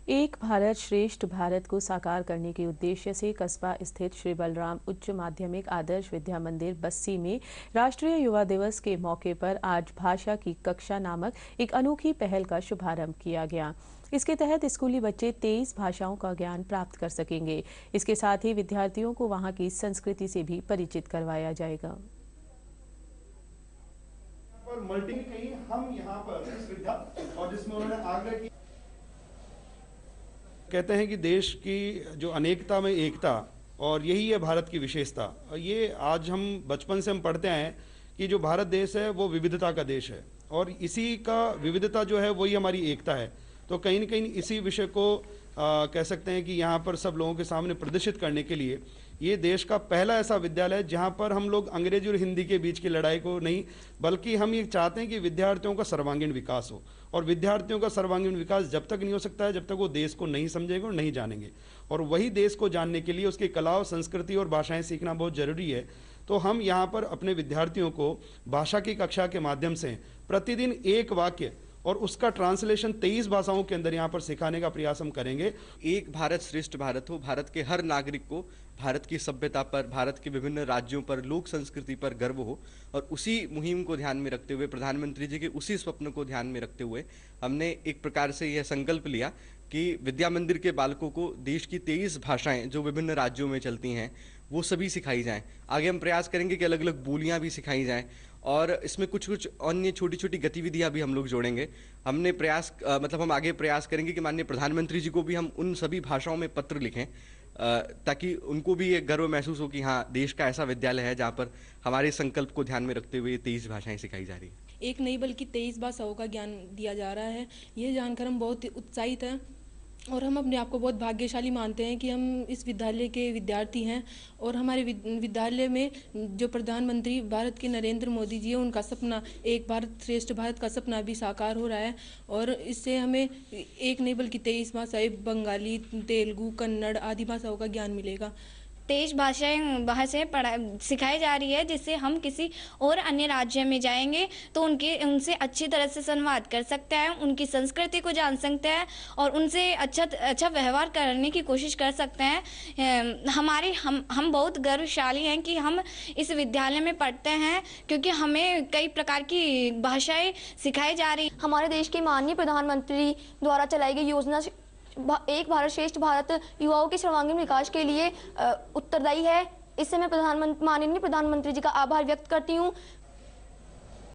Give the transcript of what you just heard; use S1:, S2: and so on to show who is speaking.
S1: एक भारत श्रेष्ठ भारत को साकार करने के उद्देश्य से कस्बा स्थित श्री बलराम उच्च माध्यमिक आदर्श विद्या मंदिर बस्सी में राष्ट्रीय युवा दिवस के मौके पर आज भाषा की कक्षा नामक एक अनोखी पहल का शुभारंभ किया गया। इसके तहत स्कूली बच्चे 23 भाषाओं का ज्ञान प्राप्त कर सकेंगे। इसके साथ ही विद्यार्थियों को वहां की संस्कृति से भी परिचित करवाया जाएगा।
S2: हम यहाँ पर इस विद्या और जिसमें उन्होंने आग्रह किया, कहते हैं कि देश की जो अनेकता में एकता, और यही है भारत की विशेषता। ये आज हम बचपन से हम पढ़ते आए हैं कि जो भारत देश है वो विविधता का देश है, और इसी का विविधता जो है वही हमारी एकता है। तो कहीं न कहीं इसी विषय को कह सकते हैं कि यहाँ पर सब लोगों के सामने प्रदर्शित करने के लिए ये देश का पहला ऐसा विद्यालय है जहाँ पर हम लोग अंग्रेजी और हिंदी के बीच की लड़ाई को नहीं, बल्कि हम ये चाहते हैं कि विद्यार्थियों का सर्वांगीण विकास हो। और विद्यार्थियों का सर्वांगीण विकास जब तक नहीं हो सकता है जब तक वो देश को नहीं समझेंगे और नहीं जानेंगे, और वही देश को जानने के लिए उसकी कला और संस्कृति और भाषाएं सीखना बहुत जरूरी है। तो हम यहाँ पर अपने विद्यार्थियों को भाषा की कक्षा के माध्यम से प्रतिदिन एक वाक्य और उसका ट्रांसलेशन 23 भाषाओं के अंदर यहाँ पर सिखाने का प्रयास हम करेंगे।
S3: एक भारत श्रेष्ठ भारत हो, भारत के हर नागरिक को भारत की सभ्यता पर, भारत के विभिन्न राज्यों पर, लोक संस्कृति पर गर्व हो, और उसी मुहिम को ध्यान में रखते हुए, प्रधानमंत्री जी के उसी स्वप्न को ध्यान में रखते हुए हमने एक प्रकार से यह संकल्प लिया कि विद्या मंदिर के बालकों को देश की 23 भाषाएं जो विभिन्न राज्यों में चलती हैं वो सभी सिखाई जाएं। आगे हम प्रयास करेंगे कि अलग अलग बोलियां भी सिखाई जाएं, और इसमें कुछ कुछ अन्य छोटी छोटी गतिविधियां भी हम लोग जोड़ेंगे। हमने प्रयास हम आगे प्रयास करेंगे कि माननीय प्रधानमंत्री जी को भी हम उन सभी भाषाओं में पत्र लिखें, ताकि उनको भी एक गर्व महसूस हो कि हाँ, देश का ऐसा विद्यालय है जहाँ पर हमारे संकल्प को ध्यान में रखते हुए 23 भाषाएं सिखाई जा रही है।
S4: एक नहीं बल्कि 23 भाषाओं का ज्ञान दिया जा रहा है। ये जानकर हम बहुत उत्साहित हैं, और हम अपने आप को बहुत भाग्यशाली मानते हैं कि हम इस विद्यालय के विद्यार्थी हैं। और हमारे विद्यालय में जो प्रधानमंत्री भारत के नरेंद्र मोदी जी हैं, उनका सपना एक भारत श्रेष्ठ भारत का सपना भी साकार हो रहा है। और इससे हमें एक नहीं बल्कि 23 भाषाएं, बंगाली, तेलुगु, कन्नड़ आदि भाषाओं का ज्ञान मिलेगा।
S5: 23 भाषाएं बाहर से सिखाई जा रही है, जिससे हम किसी और अन्य राज्य में जाएंगे तो उनसे अच्छी तरह से संवाद कर सकते हैं, उनकी संस्कृति को जान सकते हैं और उनसे अच्छा व्यवहार करने की कोशिश कर सकते हैं। हम बहुत गौरवशाली हैं कि हम इस विद्यालय में पढ़ते हैं, क्योंकि हमें कई प्रकार की भाषाएं सिखाई जा रही।
S6: हमारे देश के माननीय प्रधानमंत्री द्वारा चलाई गई योजना एक भारत श्रेष्ठ भारत युवाओं के सर्वांगीण विकास के लिए उत्तरदायी है। इससे मैं माननीय प्रधानमंत्री जी का आभार व्यक्त करती हूँ।